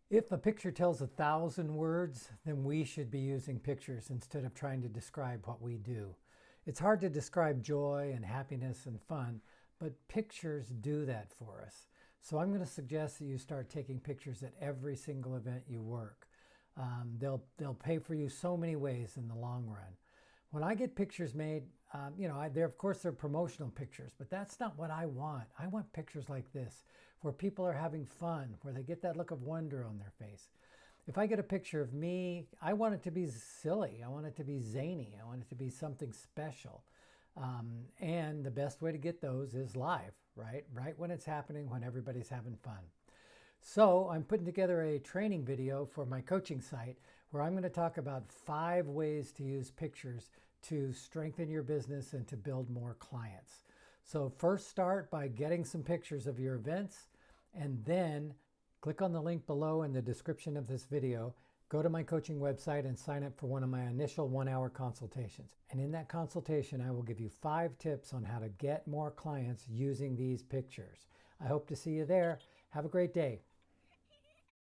If a picture tells 1,000 words, then we should be using pictures instead of trying to describe what we do. It's hard to describe joy and happiness and fun, but pictures do that for us. So I'm going to suggest that you start taking pictures at every single event you work. They'll pay for you so many ways in the long run. When I get pictures made, of course they're promotional pictures, but that's not what I want. I want pictures like this, where people are having fun, where they get that look of wonder on their face. If I get a picture of me, I want it to be silly. I want it to be zany. I want it to be something special. And the best way to get those is live, right? Right when it's happening, when everybody's having fun. So I'm putting together a training video for my coaching site where I'm going to talk about 5 ways to use pictures to strengthen your business and to build more clients. So first start by getting some pictures of your events, and then click on the link below in the description of this video. Go to my coaching website and sign up for one of my initial 1-hour consultations. And in that consultation, I will give you 5 tips on how to get more clients using these pictures. I hope to see you there. Have a great day.